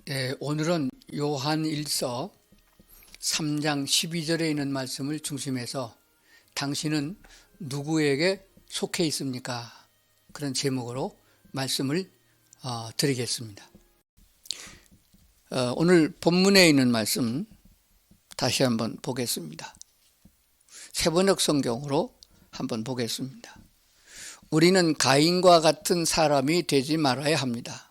네, 오늘은 요한일서 3장 12절에 있는 말씀을 중심해서 당신은 누구에게 속해 있습니까? 그런 제목으로 말씀을 드리겠습니다. 오늘 본문에 있는 말씀 다시 한번 보겠습니다. 세번역 성경으로 한번 보겠습니다. 우리는 가인과 같은 사람이 되지 말아야 합니다.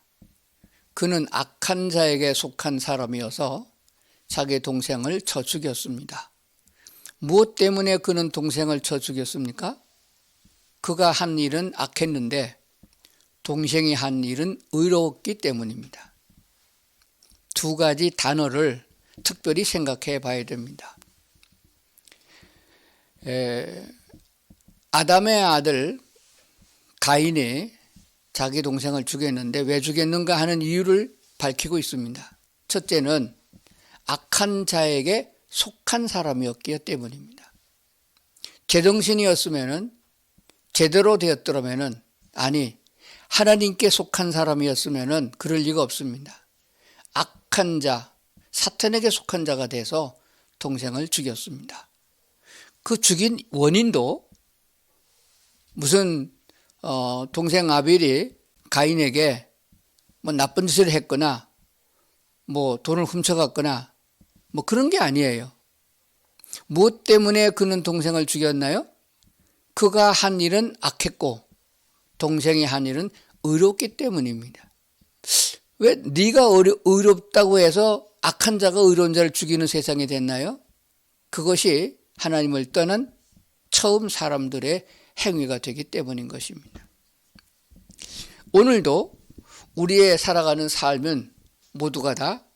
그는 악한 자에게 속한 사람이어서 자기 동생을 쳐 죽였습니다. 무엇 때문에 그는 동생을 쳐 죽였습니까? 그가 한 일은 악했는데 동생이 한 일은 의로웠기 때문입니다. 두 가지 단어를 특별히 생각해 봐야 됩니다. 아담의 아들 가인이 자기 동생을 죽였는데 왜 죽였는가 하는 이유를 밝히고 있습니다. 첫째는 악한 자에게 속한 사람이었기 때문입니다. 제정신이었으면 제대로 되었더라면 아니 하나님께 속한 사람이었으면 그럴 리가 없습니다. 악한 자, 사탄에게 속한 자가 돼서 동생을 죽였습니다. 그 죽인 원인도 무슨 동생 아벨이 가인에게 뭐 나쁜 짓을 했거나 뭐 돈을 훔쳐갔거나 뭐 그런 게 아니에요. 무엇 때문에 그는 동생을 죽였나요? 그가 한 일은 악했고 동생이 한 일은 의롭기 때문입니다. 왜 네가 의롭다고 해서 악한 자가 의로운 자를 죽이는 세상이 됐나요? 그것이 하나님을 떠난 처음 사람들의 행위가 되기 때문인 것입니다. 오늘도 우리의 살아가는 삶은 모두가 다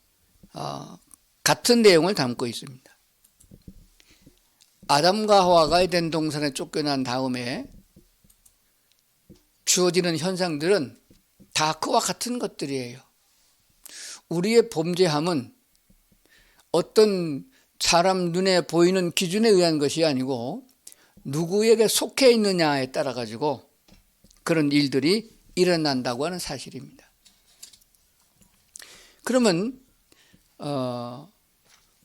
같은 내용을 담고 있습니다. 아담과 하와가 에덴 동산에 쫓겨난 다음에 주어지는 현상들은 다 그와 같은 것들이에요. 우리의 범죄함은 어떤 사람 눈에 보이는 기준에 의한 것이 아니고 누구에게 속해 있느냐에 따라 가지고 그런 일들이 일어난다고 하는 사실입니다. 그러면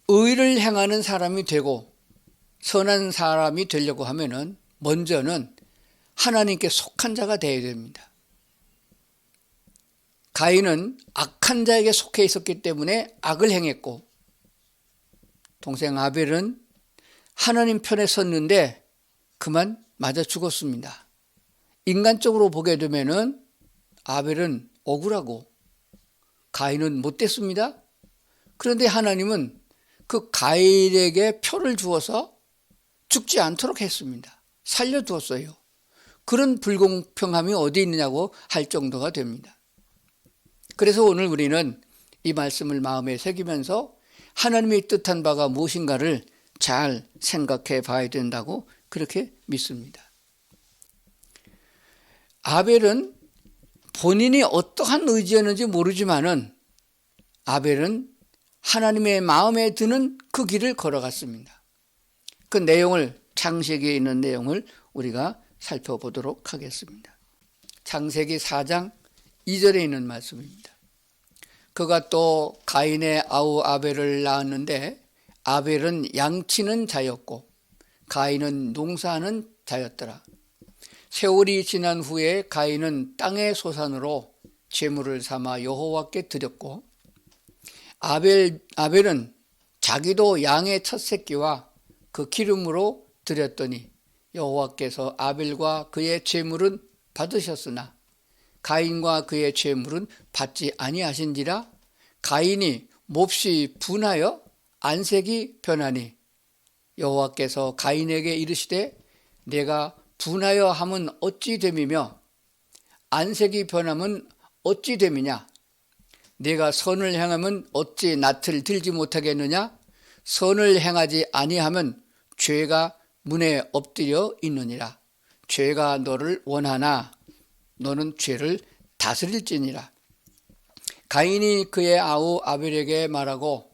의를 행하는 사람이 되고 선한 사람이 되려고 하면은 먼저는 하나님께 속한 자가 되어야 됩니다. 가인은 악한 자에게 속해 있었기 때문에 악을 행했고 동생 아벨은 하나님 편에 섰는데 그만 맞아 죽었습니다. 인간적으로 보게 되면은 아벨은 억울하고 가인은 못됐습니다. 그런데 하나님은 그 가인에게 표를 주어서 죽지 않도록 했습니다. 살려두었어요. 그런 불공평함이 어디 있느냐고 할 정도가 됩니다. 그래서 오늘 우리는 이 말씀을 마음에 새기면서 하나님의 뜻한 바가 무엇인가를 잘 생각해 봐야 된다고 그렇게 믿습니다. 아벨은 본인이 어떠한 의지였는지 모르지만은 아벨은 하나님의 마음에 드는 그 길을 걸어갔습니다. 그 내용을 창세기에 있는 내용을 우리가 살펴보도록 하겠습니다. 창세기 4장 2절에 있는 말씀입니다. 그가 또 가인의 아우 아벨을 낳았는데 아벨은 양치는 자였고 가인은 농사하는 자였더라. 세월이 지난 후에 가인은 땅의 소산으로 제물을 삼아 여호와께 드렸고 아벨은 자기도 양의 첫 새끼와 그 기름으로 드렸더니 여호와께서 아벨과 그의 제물은 받으셨으나 가인과 그의 제물은 받지 아니하신지라. 가인이 몹시 분하여 안색이 변하니 여호와께서 가인에게 이르시되 내가 분하여 함은 어찌 됨이며 안색이 변함은 어찌 됨이냐. 내가 선을 행하면 어찌 낯을 들지 못하겠느냐. 선을 행하지 아니하면 죄가 문에 엎드려 있느니라. 죄가 너를 원하나 너는 죄를 다스릴지니라. 가인이 그의 아우 아벨에게 말하고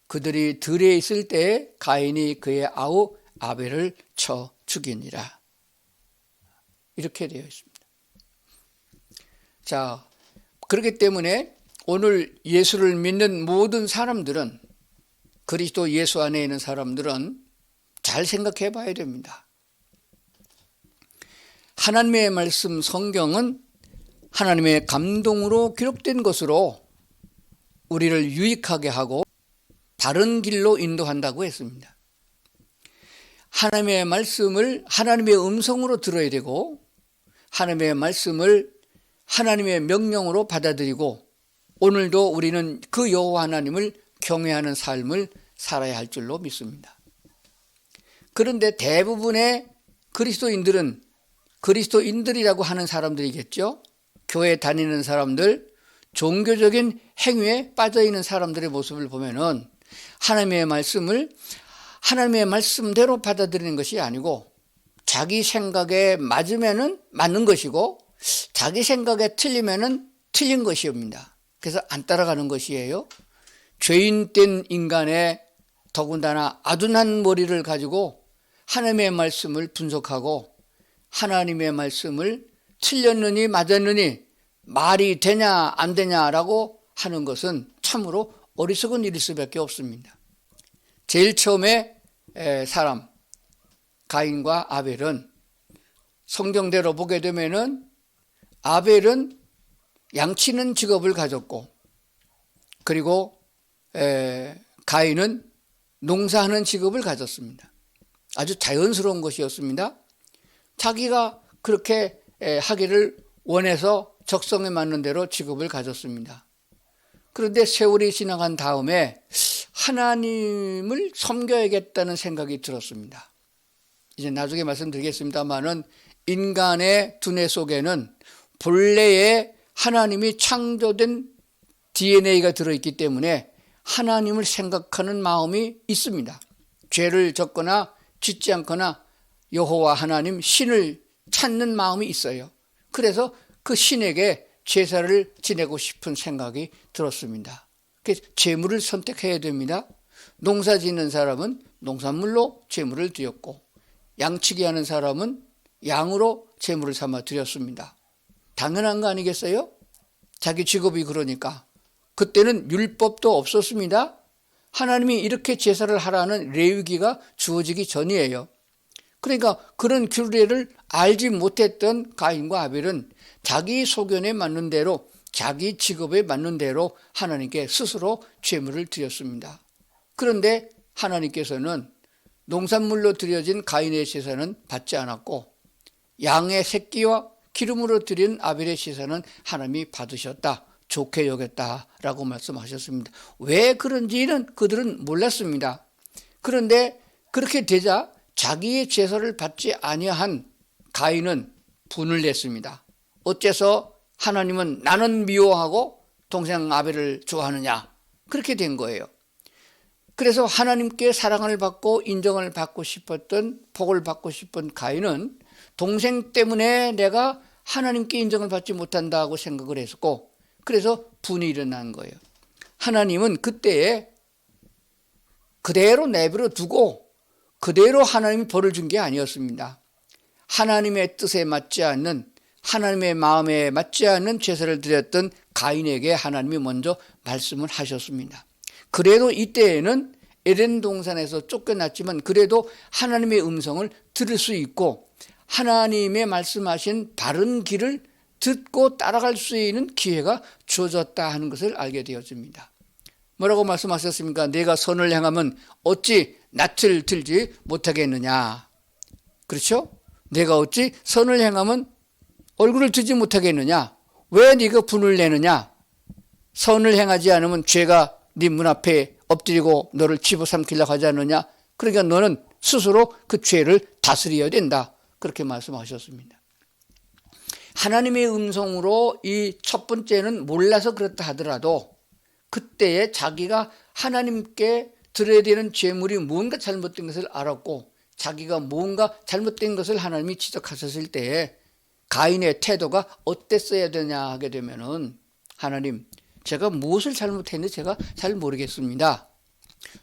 그들이 들에 있을 때에 가인이 그의 아우 아벨을 쳐 죽이니라. 이렇게 되어 있습니다. 자, 그렇기 때문에 오늘 예수를 믿는 모든 사람들은, 그리스도 예수 안에 있는 사람들은 잘 생각해 봐야 됩니다. 하나님의 말씀 성경은 하나님의 감동으로 기록된 것으로 우리를 유익하게 하고 바른 길로 인도한다고 했습니다. 하나님의 말씀을 하나님의 음성으로 들어야 되고, 하나님의 말씀을 하나님의 명령으로 받아들이고, 오늘도 우리는 그 여호와 하나님을 경외하는 삶을 살아야 할 줄로 믿습니다. 그런데 대부분의 그리스도인들은, 그리스도인들이라고 하는 사람들이겠죠. 교회 다니는 사람들, 종교적인 행위에 빠져있는 사람들의 모습을 보면은 하나님의 말씀을 하나님의 말씀대로 받아들이는 것이 아니고, 자기 생각에 맞으면은 맞는 것이고 자기 생각에 틀리면은 틀린 것이옵니다. 그래서 안 따라가는 것이에요. 죄인된 인간의 더군다나 아둔한 머리를 가지고 하나님의 말씀을 분석하고 하나님의 말씀을 틀렸느니 맞았느니 말이 되냐 안 되냐라고 하는 것은 참으로 어리석은 일일 수밖에 없습니다. 제일 처음에 사람 가인과 아벨은 성경대로 보게 되면은 아벨은 양치는 직업을 가졌고, 그리고 가인은 농사하는 직업을 가졌습니다. 아주 자연스러운 것이었습니다. 자기가 그렇게 하기를 원해서 적성에 맞는 대로 직업을 가졌습니다. 그런데 세월이 지나간 다음에 하나님을 섬겨야겠다는 생각이 들었습니다. 이제 나중에 말씀드리겠습니다만은 인간의 두뇌 속에는 본래의 하나님이 창조된 DNA가 들어있기 때문에 하나님을 생각하는 마음이 있습니다. 죄를 졌거나 짓지 않거나 여호와 하나님 신을 찾는 마음이 있어요. 그래서 그 신에게 제사를 지내고 싶은 생각이 들었습니다. 그래서 제물을 선택해야 됩니다. 농사 짓는 사람은 농산물로 제물을 드렸고, 양치기 하는 사람은 양으로 제물을 삼아 드렸습니다. 당연한 거 아니겠어요? 자기 직업이 그러니까. 그때는 율법도 없었습니다. 하나님이 이렇게 제사를 하라는 레위기가 주어지기 전이에요. 그러니까 그런 규례를 알지 못했던 가인과 아벨은 자기 소견에 맞는 대로, 자기 직업에 맞는 대로 하나님께 스스로 제물을 드렸습니다. 그런데 하나님께서는 농산물로 드려진 가인의 제사는 받지 않았고, 양의 새끼와 기름으로 드린 아벨의 제사는 하나님이 받으셨다, 좋게 여겼다라고 말씀하셨습니다. 왜 그런지는 그들은 몰랐습니다. 그런데 그렇게 되자 자기의 제사를 받지 아니한 가인은 분을 냈습니다. 어째서 하나님은 나는 미워하고 동생 아벨을 좋아하느냐, 그렇게 된 거예요. 그래서 하나님께 사랑을 받고 인정을 받고 싶었던, 복을 받고 싶은 가인은 동생 때문에 내가 하나님께 인정을 받지 못한다고 생각을 했고, 그래서 분이 일어난 거예요. 하나님은 그때에 그대로 내버려 두고 그대로 하나님이 벌을 준 게 아니었습니다. 하나님의 뜻에 맞지 않는, 하나님의 마음에 맞지 않는 제사를 드렸던 가인에게 하나님이 먼저 말씀을 하셨습니다. 그래도 이때에는 에덴 동산에서 쫓겨났지만 그래도 하나님의 음성을 들을 수 있고 하나님의 말씀하신 바른 길을 듣고 따라갈 수 있는 기회가 주어졌다 하는 것을 알게 되어집니다. 뭐라고 말씀하셨습니까? 내가 선을 행하면 어찌 낯을 들지 못하겠느냐. 그렇죠? 내가 어찌 선을 행하면 얼굴을 들지 못하겠느냐. 왜 네가 분을 내느냐. 선을 행하지 않으면 죄가 네 문 앞에 엎드리고 너를 집어삼키려고 하지 않느냐. 그러니까 너는 스스로 그 죄를 다스려야 된다. 그렇게 말씀하셨습니다. 하나님의 음성으로 이 첫 번째는 몰라서 그렇다 하더라도 그때에 자기가 하나님께 드려야 되는 제물이 뭔가 잘못된 것을 알았고 자기가 뭔가 잘못된 것을 하나님이 지적하셨을 때에 가인의 태도가 어땠어야 되냐 하게 되면은, 하나님, 제가 무엇을 잘못했는지 제가 잘 모르겠습니다.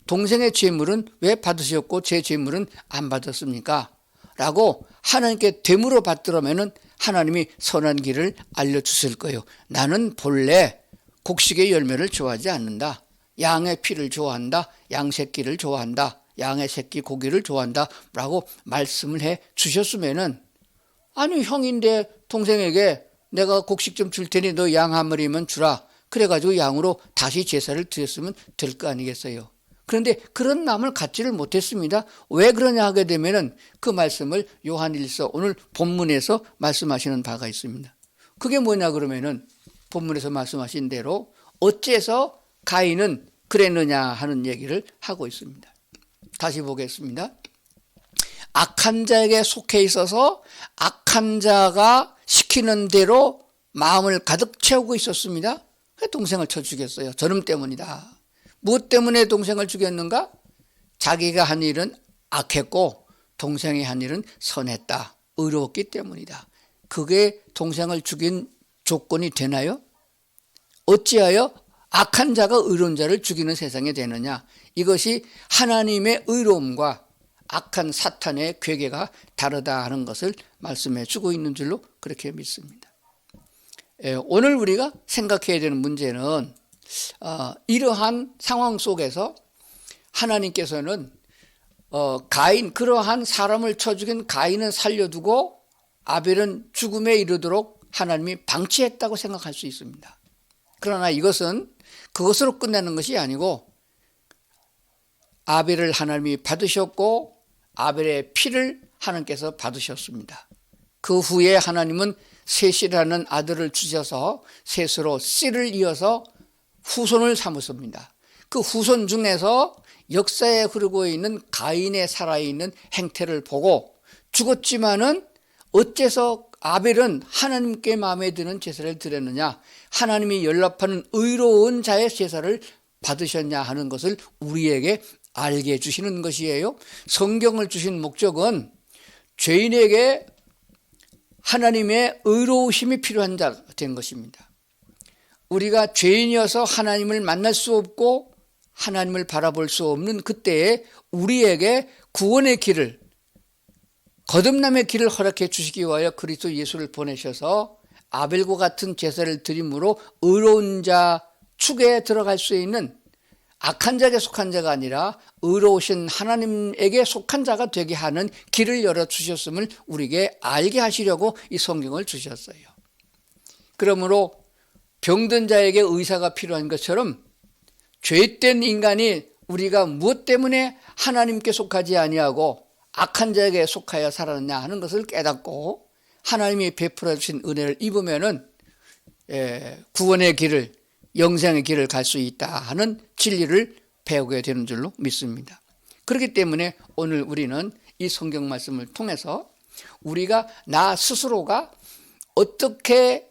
동생의 제물은 왜 받으셨고 제 제물은 안 받았습니까? 라고 하나님께 되물어 받더라면은 하나님이 선한 길을 알려주실 거예요. 나는 본래 곡식의 열매를 좋아하지 않는다. 양의 피를 좋아한다. 양 새끼를 좋아한다. 양의 새끼 고기를 좋아한다. 라고 말씀을 해 주셨으면은, 아니 형인데 동생에게 내가 곡식 좀 줄 테니 너 양 한 마리면 주라. 그래가지고 양으로 다시 제사를 드렸으면 될 거 아니겠어요. 그런데 그런 마음을 갖지를 못했습니다. 왜 그러냐 하게 되면은 그 말씀을 요한일서 오늘 본문에서 말씀하시는 바가 있습니다. 그게 뭐냐 그러면은 본문에서 말씀하신 대로 어째서 가인은 그랬느냐 하는 얘기를 하고 있습니다. 다시 보겠습니다. 악한 자에게 속해 있어서 악한 자가 시키는 대로 마음을 가득 채우고 있었습니다. 동생을 쳐 죽였어요. 저놈 때문이다. 무엇 때문에 동생을 죽였는가? 자기가 한 일은 악했고 동생이 한 일은 선했다. 의로웠기 때문이다. 그게 동생을 죽인 조건이 되나요? 어찌하여 악한 자가 의로운 자를 죽이는 세상이 되느냐? 이것이 하나님의 의로움과 악한 사탄의 괴계가 다르다 하는 것을 말씀해 주고 있는 줄로 그렇게 믿습니다. 오늘 우리가 생각해야 되는 문제는 이러한 상황 속에서 하나님께서는 가인, 그러한 사람을 쳐 죽인 가인은 살려두고 아벨은 죽음에 이르도록 하나님이 방치했다고 생각할 수 있습니다. 그러나 이것은 그것으로 끝나는 것이 아니고 아벨을 하나님이 받으셨고 아벨의 피를 하나님께서 받으셨습니다. 그 후에 하나님은 셋이라는 아들을 주셔서 셋으로 씨를 이어서 후손을 삼으십니다. 그 후손 중에서 역사에 흐르고 있는 가인의 살아있는 행태를 보고 죽었지만은 어째서 아벨은 하나님께 마음에 드는 제사를 드렸느냐, 하나님이 연락하는 의로운 자의 제사를 받으셨냐 하는 것을 우리에게 알게 해주시는 것이에요. 성경을 주신 목적은 죄인에게 하나님의 의로우심이 필요한 자 된 것입니다. 우리가 죄인이어서 하나님을 만날 수 없고 하나님을 바라볼 수 없는 그때에 우리에게 구원의 길을, 거듭남의 길을 허락해 주시기 위하여 그리스도 예수를 보내셔서 아벨과 같은 제사를 드림으로 의로운 자 축에 들어갈 수 있는, 악한 자에게 속한 자가 아니라 의로우신 하나님에게 속한 자가 되게 하는 길을 열어주셨음을 우리에게 알게 하시려고 이 성경을 주셨어요. 그러므로 병든 자에게 의사가 필요한 것처럼 죄된 인간이 우리가 무엇 때문에 하나님께 속하지 아니하고 악한 자에게 속하여 살았느냐 하는 것을 깨닫고 하나님이 베풀어 주신 은혜를 입으면은 구원의 길을, 영생의 길을 갈 수 있다 하는 진리를 배우게 되는 줄로 믿습니다. 그렇기 때문에 오늘 우리는 이 성경 말씀을 통해서 우리가 나 스스로가 어떻게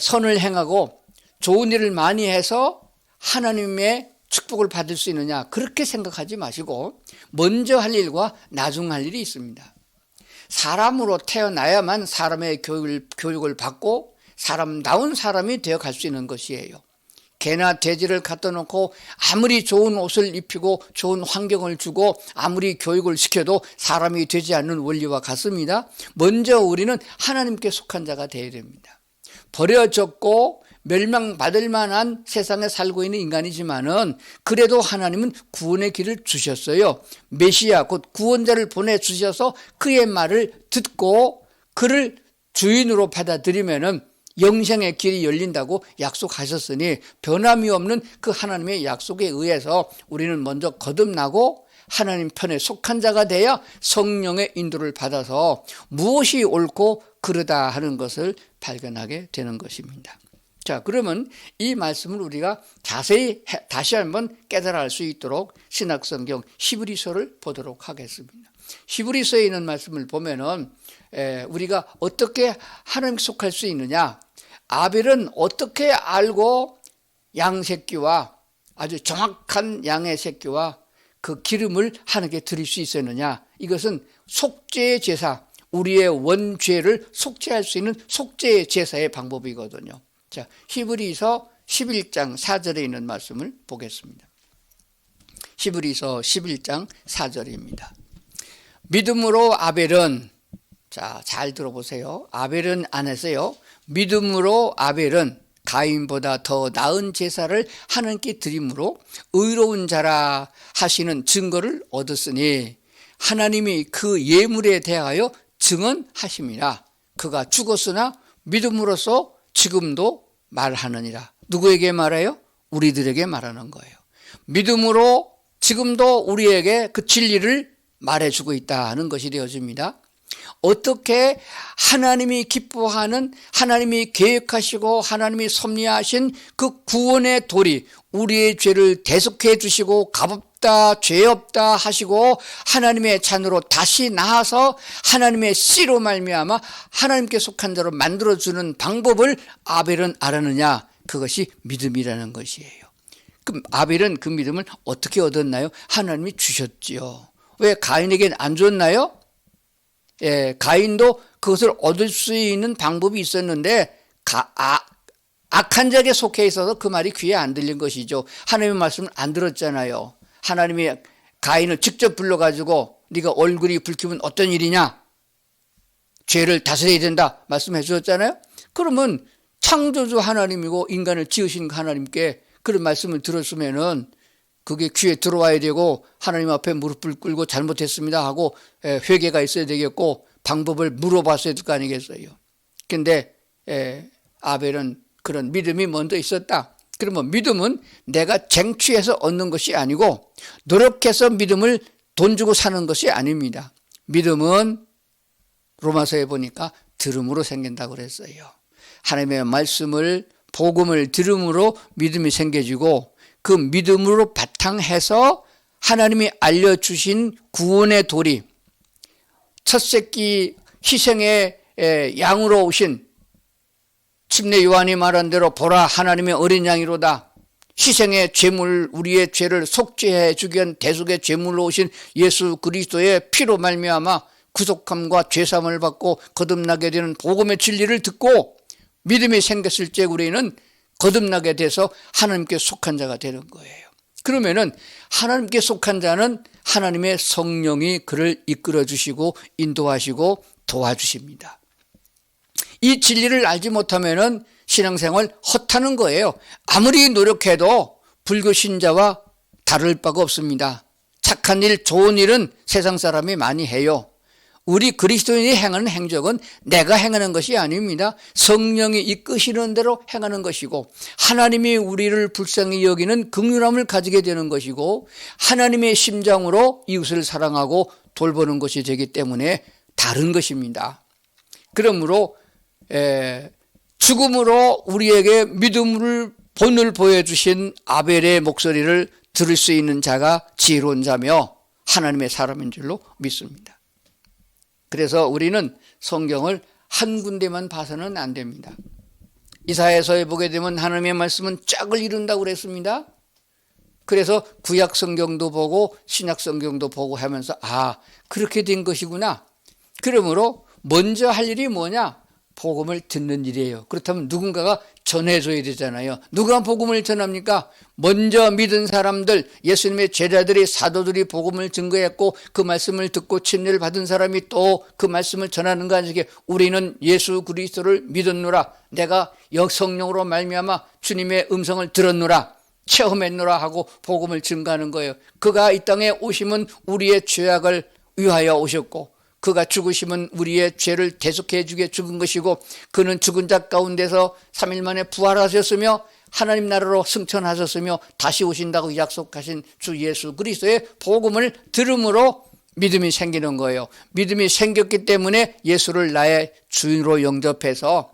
선을 행하고 좋은 일을 많이 해서 하나님의 축복을 받을 수 있느냐, 그렇게 생각하지 마시고 먼저 할 일과 나중 할 일이 있습니다. 사람으로 태어나야만 사람의 교육을 받고 사람다운 사람이 되어 갈 수 있는 것이에요. 개나 돼지를 갖다 놓고 아무리 좋은 옷을 입히고 좋은 환경을 주고 아무리 교육을 시켜도 사람이 되지 않는 원리와 같습니다. 먼저 우리는 하나님께 속한 자가 되어야 됩니다. 버려졌고 멸망받을 만한 세상에 살고 있는 인간이지만은 그래도 하나님은 구원의 길을 주셨어요. 메시아 곧 구원자를 보내주셔서 그의 말을 듣고 그를 주인으로 받아들이면은 영생의 길이 열린다고 약속하셨으니 변함이 없는 그 하나님의 약속에 의해서 우리는 먼저 거듭나고 하나님 편에 속한 자가 되어 성령의 인도를 받아서 무엇이 옳고 그르다 하는 것을 발견하게 되는 것입니다. 자, 그러면 이 말씀을 우리가 자세히 다시 한번 깨달아 알 수 있도록 신약성경 히브리서를 보도록 하겠습니다. 히브리서에 있는 말씀을 보면은 우리가 어떻게 하나님께 속할 수 있느냐, 아벨은 어떻게 알고 양 새끼와 아주 정확한 양의 새끼와 그 기름을 하나님께 드릴 수 있었느냐, 이것은 속죄의 제사, 우리의 원죄를 속죄할 수 있는 속죄의 제사의 방법이거든요. 자, 히브리서 11장 4절에 있는 말씀을 보겠습니다. 히브리서 11장 4절입니다. 믿음으로 아벨은, 자, 잘 들어보세요. 아벨은 안 했어요. 믿음으로 아벨은 가인보다 더 나은 제사를 하나님께 드림으로 의로운 자라 하시는 증거를 얻었으니 하나님이 그 예물에 대하여 증언하심이라. 그가 죽었으나 믿음으로써 지금도 말하느니라. 누구에게 말해요? 우리들에게 말하는 거예요. 믿음으로 지금도 우리에게 그 진리를 말해주고 있다는 것이 되어집니다. 어떻게 하나님이 기뻐하는, 하나님이 계획하시고 하나님이 섭리하신 그 구원의 도리, 우리의 죄를 대속해 주시고 값없다 죄 없다 하시고 하나님의 자녀로 다시 나아서 하나님의 씨로 말미암아 하나님께 속한 자로 만들어주는 방법을 아벨은 알았느냐? 그것이 믿음이라는 것이에요. 그럼 아벨은 그 믿음을 어떻게 얻었나요? 하나님이 주셨지요. 왜 가인에게는 안 줬나요? 가인도 그것을 얻을 수 있는 방법이 있었는데 악한 자에게 속해 있어서 그 말이 귀에 안 들린 것이죠. 하나님의 말씀을 안 들었잖아요. 하나님이 가인을 직접 불러가지고 네가 얼굴이 붉히면 어떤 일이냐? 죄를 다스려야 된다 말씀해 주셨잖아요. 그러면 창조주 하나님이고 인간을 지으신 하나님께 그런 말씀을 들었으면은 그게 귀에 들어와야 되고 하나님 앞에 무릎을 꿇고 잘못했습니다 하고 회개가 있어야 되겠고 방법을 물어봤어야 될 거 아니겠어요. 근데 아벨은 그런 믿음이 먼저 있었다. 그러면 믿음은 내가 쟁취해서 얻는 것이 아니고 노력해서 믿음을 돈 주고 사는 것이 아닙니다. 믿음은 로마서에 보니까 들음으로 생긴다고 그랬어요. 하나님의 말씀을 복음을 들음으로 믿음이 생겨지고 그 믿음으로 바탕해서 하나님이 알려주신 구원의 도리, 첫 새끼 희생의 양으로 오신 침례 요한이 말한 대로 보라 하나님의 어린 양이로다. 희생의 제물, 우리의 죄를 속죄해 주기 위한 대속의 제물로 오신 예수 그리스도의 피로 말미암아 구속함과 죄사함을 받고 거듭나게 되는 복음의 진리를 듣고 믿음이 생겼을 때 우리는 거듭나게 돼서 하나님께 속한 자가 되는 거예요. 그러면은 하나님께 속한 자는 하나님의 성령이 그를 이끌어 주시고 인도하시고 도와주십니다. 이 진리를 알지 못하면은 신앙생활 헛하는 거예요. 아무리 노력해도 불교 신자와 다를 바가 없습니다. 착한 일, 좋은 일은 세상 사람이 많이 해요. 우리 그리스도인이 행하는 행적은 내가 행하는 것이 아닙니다. 성령이 이끄시는 대로 행하는 것이고 하나님이 우리를 불쌍히 여기는 긍휼함을 가지게 되는 것이고 하나님의 심장으로 이웃을 사랑하고 돌보는 것이 되기 때문에 다른 것입니다. 그러므로 죽음으로 우리에게 믿음을 본을 보여주신 아벨의 목소리를 들을 수 있는 자가 지혜로운 자며 하나님의 사람인 줄로 믿습니다. 그래서 우리는 성경을 한 군데만 봐서는 안 됩니다. 이사야서에 보게 되면 하나님의 말씀은 짝을 이룬다고 그랬습니다. 그래서 구약 성경도 보고 신약 성경도 보고 하면서 그렇게 된 것이구나. 그러므로 먼저 할 일이 뭐냐? 복음을 듣는 일이에요. 그렇다면 누군가가 전해줘야 되잖아요. 누가 복음을 전합니까? 먼저 믿은 사람들, 예수님의 제자들이 사도들이 복음을 증거했고 그 말씀을 듣고 침례를 받은 사람이 또 그 말씀을 전하는 거 아니게 우리는 예수 그리스도를 믿었노라. 내가 성령으로 말미암아 주님의 음성을 들었노라. 체험했노라 하고 복음을 증거하는 거예요. 그가 이 땅에 오심은 우리의 죄악을 위하여 오셨고 그가 죽으심은 우리의 죄를 대속해 주게 죽은 것이고 그는 죽은 자 가운데서 3일 만에 부활하셨으며 하나님 나라로 승천하셨으며 다시 오신다고 약속하신 주 예수 그리스도의 복음을 들음으로 믿음이 생기는 거예요. 믿음이 생겼기 때문에 예수를 나의 주인으로 영접해서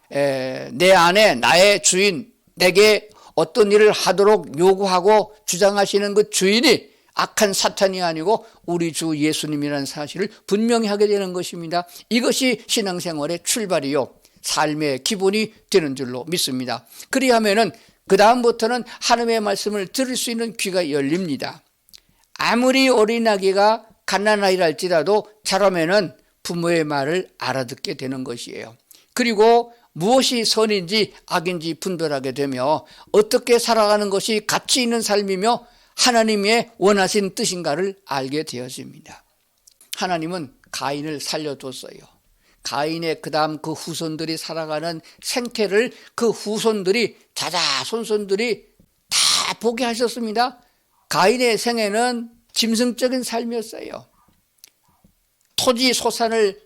내 안에 나의 주인, 내게 어떤 일을 하도록 요구하고 주장하시는 그 주인이 악한 사탄이 아니고 우리 주 예수님이라는 사실을 분명히 하게 되는 것입니다. 이것이 신앙생활의 출발이요 삶의 기본이 되는 줄로 믿습니다. 그리하면은 그 다음부터는 하나님의 말씀을 들을 수 있는 귀가 열립니다. 아무리 어린아기가 갓난아이라 할지라도 자라면은 부모의 말을 알아듣게 되는 것이에요. 그리고 무엇이 선인지 악인지 분별하게 되며 어떻게 살아가는 것이 가치 있는 삶이며 하나님의 원하신 뜻인가를 알게 되어집니다. 하나님은 가인을 살려뒀어요. 가인의 그다음 그 후손들이 살아가는 생태를 그 후손들이 자자손손들이 다 보게 하셨습니다. 가인의 생애는 짐승적인 삶이었어요. 토지 소산을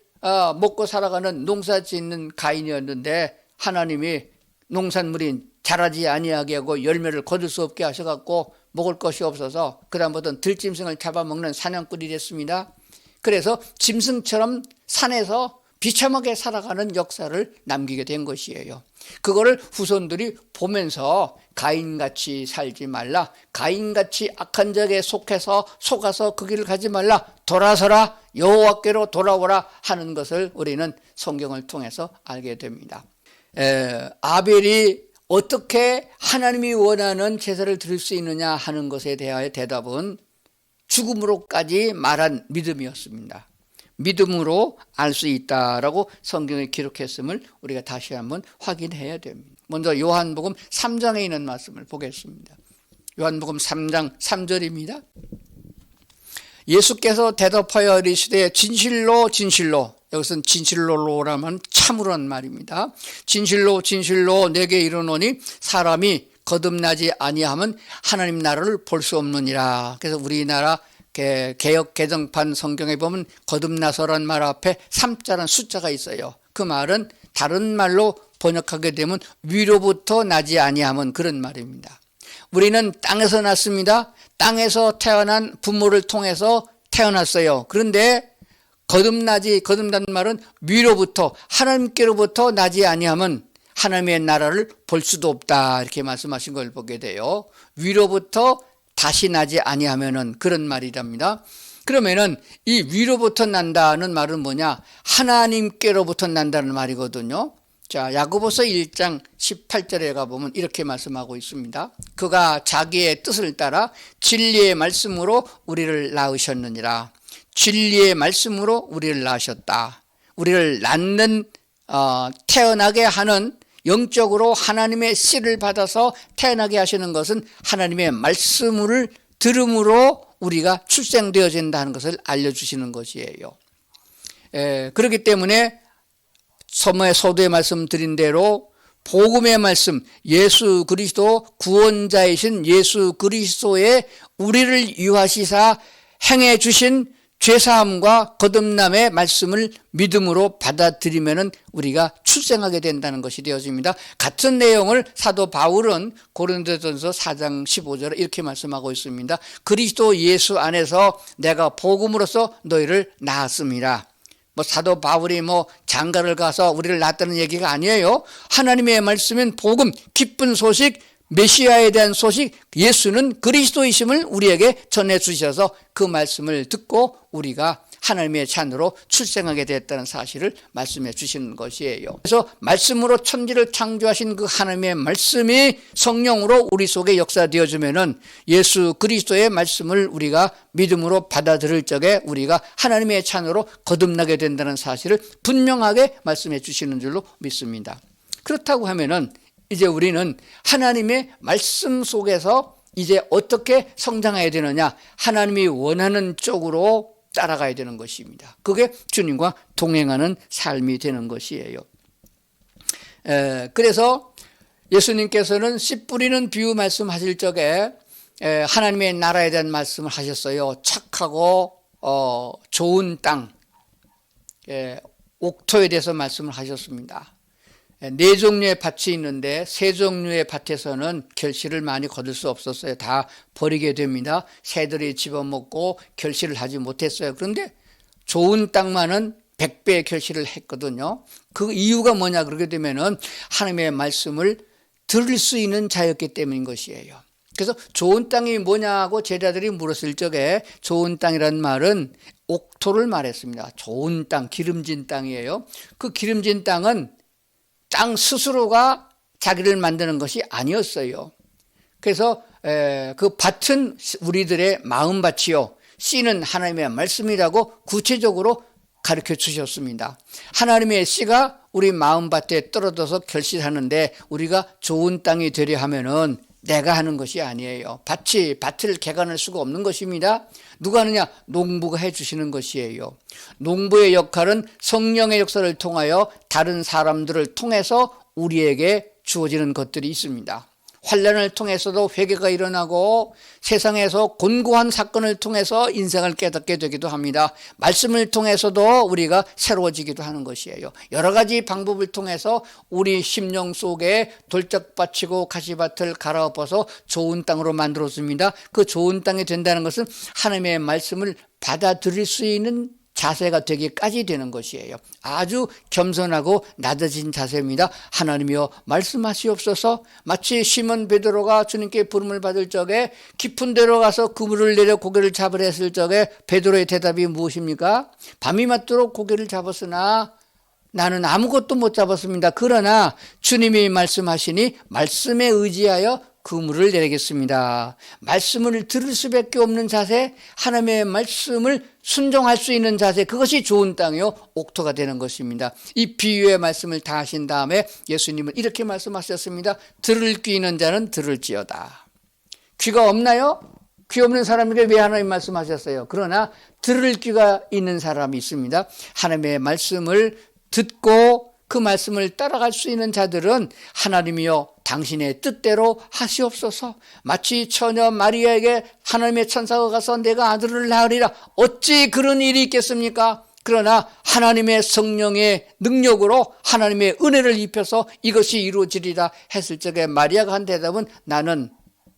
먹고 살아가는 농사 짓는 가인이었는데 하나님이 농산물이 자라지 아니하게 하고 열매를 거둘 수 없게 하셔갖고 먹을 것이 없어서 그다음부터는 들짐승을 잡아먹는 사냥꾼이 됐습니다. 그래서 짐승처럼 산에서 비참하게 살아가는 역사를 남기게 된 것이에요. 그거를 후손들이 보면서 가인같이 살지 말라, 가인같이 악한 적에 속아서 그 길을 가지 말라, 돌아서라, 여호와께로 돌아오라 하는 것을 우리는 성경을 통해서 알게 됩니다. 아벨이 어떻게 하나님이 원하는 제사를 드릴 수 있느냐 하는 것에 대하여 대답은 죽음으로까지 말한 믿음이었습니다. 믿음으로 알 수 있다라고 성경에 기록했음을 우리가 다시 한번 확인해야 됩니다. 먼저 요한복음 3장에 있는 말씀을 보겠습니다. 요한복음 3장 3절입니다. 예수께서 대답하여 이르시되 진실로 진실로, 여기서는 진실로라면 참으로란 말입니다. 진실로 진실로 내게 이르노니 사람이 거듭나지 아니하면 하나님 나라를 볼 수 없느니라. 그래서 우리나라 개역 개정판 성경에 보면 거듭나서란 말 앞에 3자라는 숫자가 있어요. 그 말은 다른 말로 번역하게 되면 위로부터 나지 아니하면 그런 말입니다. 우리는 땅에서 났습니다. 땅에서 태어난 부모를 통해서 태어났어요. 그런데 거듭난다는 말은 위로부터, 하나님께로부터 나지 아니하면 하나님의 나라를 볼 수도 없다, 이렇게 말씀하신 걸 보게 돼요. 위로부터 다시 나지 아니하면은 그런 말이랍니다. 그러면은 이 위로부터 난다는 말은 뭐냐? 하나님께로부터 난다는 말이거든요. 자, 야고보서 1장 18절에 가보면 이렇게 말씀하고 있습니다. 그가 자기의 뜻을 따라 진리의 말씀으로 우리를 낳으셨느니라. 진리의 말씀으로 우리를 낳으셨다. 우리를 낳는 태어나게 하는, 영적으로 하나님의 씨를 받아서 태어나게 하시는 것은 하나님의 말씀을 들음으로 우리가 출생되어진다는 것을 알려주시는 것이에요. 그렇기 때문에 서두에 말씀드린 대로 복음의 말씀, 예수 그리스도 구원자이신 예수 그리스도의 우리를 유하시사 행해 주신 죄사함과 거듭남의 말씀을 믿음으로 받아들이면 우리가 출생하게 된다는 것이 되어집니다. 같은 내용을 사도 바울은 고린도전서 4장 15절에 이렇게 말씀하고 있습니다. 그리스도 예수 안에서 내가 복음으로써 너희를 낳았습니다. 사도 바울이 장가를 가서 우리를 낳았다는 얘기가 아니에요. 하나님의 말씀인 복음, 기쁜 소식, 메시아에 대한 소식, 예수는 그리스도이심을 우리에게 전해주셔서 그 말씀을 듣고 우리가 하나님의 자녀로 출생하게 됐다는 사실을 말씀해 주시는 것이에요. 그래서 말씀으로 천지를 창조하신 그 하나님의 말씀이 성령으로 우리 속에 역사되어지면은 예수 그리스도의 말씀을 우리가 믿음으로 받아들일 적에 우리가 하나님의 자녀로 거듭나게 된다는 사실을 분명하게 말씀해 주시는 줄로 믿습니다. 그렇다고 하면은 이제 우리는 하나님의 말씀 속에서 이제 어떻게 성장해야 되느냐? 하나님이 원하는 쪽으로 따라가야 되는 것입니다. 그게 주님과 동행하는 삶이 되는 것이에요. 그래서 예수님께서는 씨 뿌리는 비유 말씀하실 적에 하나님의 나라에 대한 말씀을 하셨어요. 착하고 좋은 땅, 옥토에 대해서 말씀을 하셨습니다. 네 종류의 밭이 있는데 세 종류의 밭에서는 결실을 많이 거둘 수 없었어요. 다 버리게 됩니다. 새들이 집어먹고 결실을 하지 못했어요. 그런데 좋은 땅만은 100배의 결실을 했거든요. 그 이유가 뭐냐 그러게 되면은 하나님의 말씀을 들을 수 있는 자였기 때문인 것이에요. 그래서 좋은 땅이 뭐냐고 제자들이 물었을 적에 좋은 땅이란 말은 옥토를 말했습니다. 좋은 땅, 기름진 땅이에요. 그 기름진 땅은 땅 스스로가 자기를 만드는 것이 아니었어요. 그래서 그 밭은 우리들의 마음밭이요, 씨는 하나님의 말씀이라고 구체적으로 가르쳐 주셨습니다. 하나님의 씨가 우리 마음밭에 떨어져서 결실하는데 우리가 좋은 땅이 되려 하면은 내가 하는 것이 아니에요. 밭을 개간할 수가 없는 것입니다. 누가 하느냐? 농부가 해주시는 것이에요. 농부의 역할은 성령의 역사를 통하여 다른 사람들을 통해서 우리에게 주어지는 것들이 있습니다. 환난을 통해서도 회개가 일어나고 세상에서 곤고한 사건을 통해서 인생을 깨닫게 되기도 합니다. 말씀을 통해서도 우리가 새로워지기도 하는 것이에요. 여러 가지 방법을 통해서 우리 심령 속에 돌짝밭이고 가시밭을 갈아엎어서 좋은 땅으로 만들었습니다. 그 좋은 땅이 된다는 것은 하나님의 말씀을 받아들일 수 있는 자세가 되기까지 되는 것이에요. 아주 겸손하고 낮아진 자세입니다. 하나님이여 말씀하시옵소서. 마치 시몬 베드로가 주님께 부름을 받을 적에 깊은 데로 가서 그물을 내려 고개를 잡으려 했을 적에 베드로의 대답이 무엇입니까? 밤이 맞도록 고개를 잡았으나 나는 아무것도 못 잡았습니다. 그러나 주님이 말씀하시니 말씀에 의지하여 그물을 내리겠습니다. 말씀을 들을 수밖에 없는 자세, 하나님의 말씀을 순종할 수 있는 자세, 그것이 좋은 땅이요 옥토가 되는 것입니다. 이 비유의 말씀을 다 하신 다음에 예수님은 이렇게 말씀하셨습니다. 들을 귀 있는 자는 들을지어다. 귀가 없나요? 귀 없는 사람에게 왜 하나님 말씀하셨어요? 그러나 들을 귀가 있는 사람이 있습니다. 하나님의 말씀을 듣고 그 말씀을 따라갈 수 있는 자들은 하나님이여 당신의 뜻대로 하시옵소서. 마치 처녀 마리아에게 하나님의 천사가 가서 내가 아들을 낳으리라. 어찌 그런 일이 있겠습니까? 그러나 하나님의 성령의 능력으로 하나님의 은혜를 입혀서 이것이 이루어지리라 했을 적에 마리아가 한 대답은 나는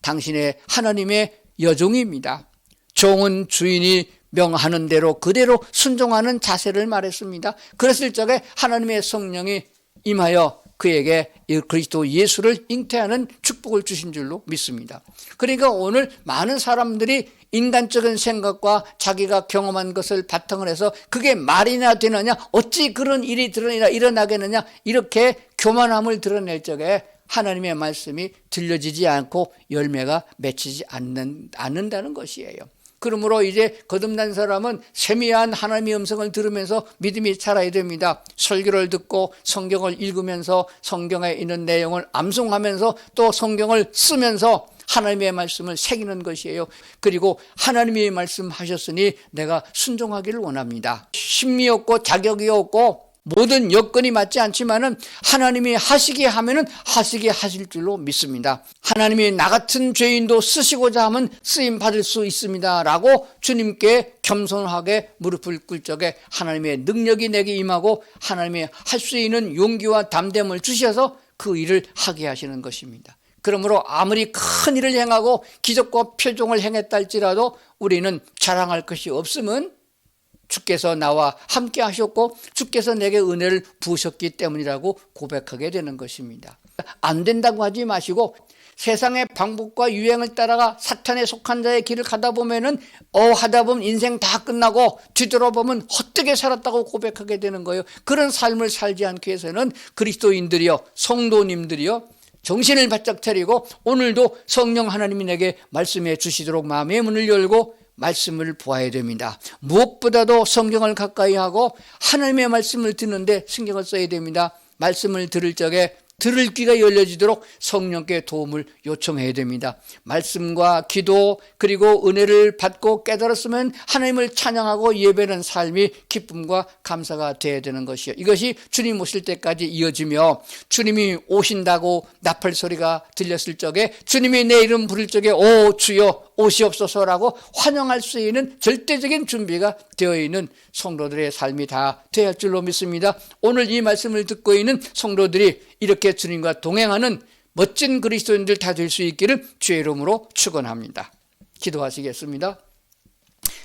당신의 하나님의 여종입니다. 종은 주인이 명하는 대로 그대로 순종하는 자세를 말했습니다. 그랬을 적에 하나님의 성령이 임하여 그에게 그리스도 예수를 잉태하는 축복을 주신 줄로 믿습니다. 그러니까 오늘 많은 사람들이 인간적인 생각과 자기가 경험한 것을 바탕으로 해서 그게 말이나 되느냐, 어찌 그런 일이 일어나겠느냐, 이렇게 교만함을 드러낼 적에 하나님의 말씀이 들려지지 않고 열매가 맺히지 않는다는 것이에요. 그러므로 이제 거듭난 사람은 세미한 하나님의 음성을 들으면서 믿음이 자라야 됩니다. 설교를 듣고 성경을 읽으면서 성경에 있는 내용을 암송하면서 또 성경을 쓰면서 하나님의 말씀을 새기는 것이에요. 그리고 하나님의 말씀하셨으니 내가 순종하기를 원합니다. 심리 없고 자격이 없고 모든 여건이 맞지 않지만은 하나님이 하시게 하면은 하시게 하실 줄로 믿습니다. 하나님이 나 같은 죄인도 쓰시고자 하면 쓰임 받을 수 있습니다 라고 주님께 겸손하게 무릎을 꿇을 적에 하나님의 능력이 내게 임하고 하나님이 할 수 있는 용기와 담대함을 주셔서 그 일을 하게 하시는 것입니다. 그러므로 아무리 큰 일을 행하고 기적과 표종을 행했다 할지라도 우리는 자랑할 것이 없음은 주께서 나와 함께 하셨고 주께서 내게 은혜를 부으셨기 때문이라고 고백하게 되는 것입니다. 안 된다고 하지 마시고 세상의 방법과 유행을 따라가 사탄에 속한 자의 길을 가다 보면은 하다 보면 인생 다 끝나고 뒤돌아보면 헛되게 살았다고 고백하게 되는 거예요. 그런 삶을 살지 않기 위해서는 그리스도인들이요, 성도님들이요, 정신을 바짝 차리고 오늘도 성령 하나님이 내게 말씀해 주시도록 마음의 문을 열고 말씀을 보아야 됩니다. 무엇보다도 성경을 가까이 하고 하나님의 말씀을 듣는데 신경을 써야 됩니다. 말씀을 들을 적에 들을 귀가 열려지도록 성령께 도움을 요청해야 됩니다. 말씀과 기도 그리고 은혜를 받고 깨달았으면 하나님을 찬양하고 예배하는 삶이 기쁨과 감사가 되어야 되는 것이요. 이것이 주님 오실 때까지 이어지며 주님이 오신다고 나팔 소리가 들렸을 적에 주님이 내 이름 부를 적에 오 주여 오시옵소서라고 환영할 수 있는 절대적인 준비가 되어 있는 성도들의 삶이 다 되어야 할 줄로 믿습니다. 오늘 이 말씀을 듣고 있는 성도들이 이렇게 주님과 동행하는 멋진 그리스도인들 다 될 수 있기를 주의 이름으로 축원합니다. 기도하시겠습니다.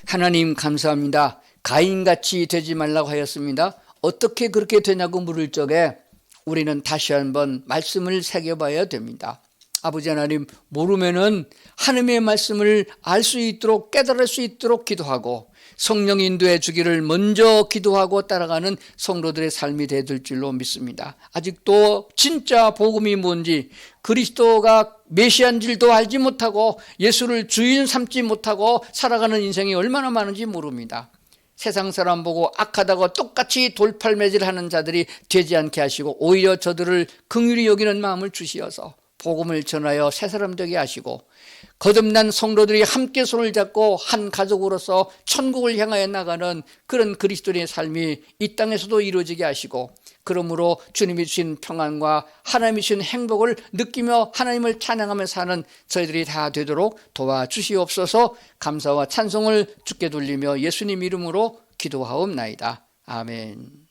하나님 감사합니다. 가인같이 되지 말라고 하였습니다. 어떻게 그렇게 되냐고 물을 적에 우리는 다시 한번 말씀을 새겨봐야 됩니다. 아버지 하나님, 모르면은 하나님의 말씀을 알 수 있도록 깨달을 수 있도록 기도하고 성령 인도해 주기를 먼저 기도하고 따라가는 성도들의 삶이 되어질 줄로 믿습니다. 아직도 진짜 복음이 뭔지, 그리스도가 메시아인 줄도 알지 못하고 예수를 주인 삼지 못하고 살아가는 인생이 얼마나 많은지 모릅니다. 세상 사람 보고 악하다고 똑같이 돌팔매질하는 자들이 되지 않게 하시고 오히려 저들을 긍휼히 여기는 마음을 주시어서 복음을 전하여 새 사람 되게 하시고 거듭난 성도들이 함께 손을 잡고 한 가족으로서 천국을 향하여 나가는 그런 그리스도인의 삶이 이 땅에서도 이루어지게 하시고, 그러므로 주님이 주신 평안과 하나님이 주신 행복을 느끼며 하나님을 찬양하며 사는 저희들이 다 되도록 도와주시옵소서. 감사와 찬송을 주께 돌리며 예수님 이름으로 기도하옵나이다. 아멘.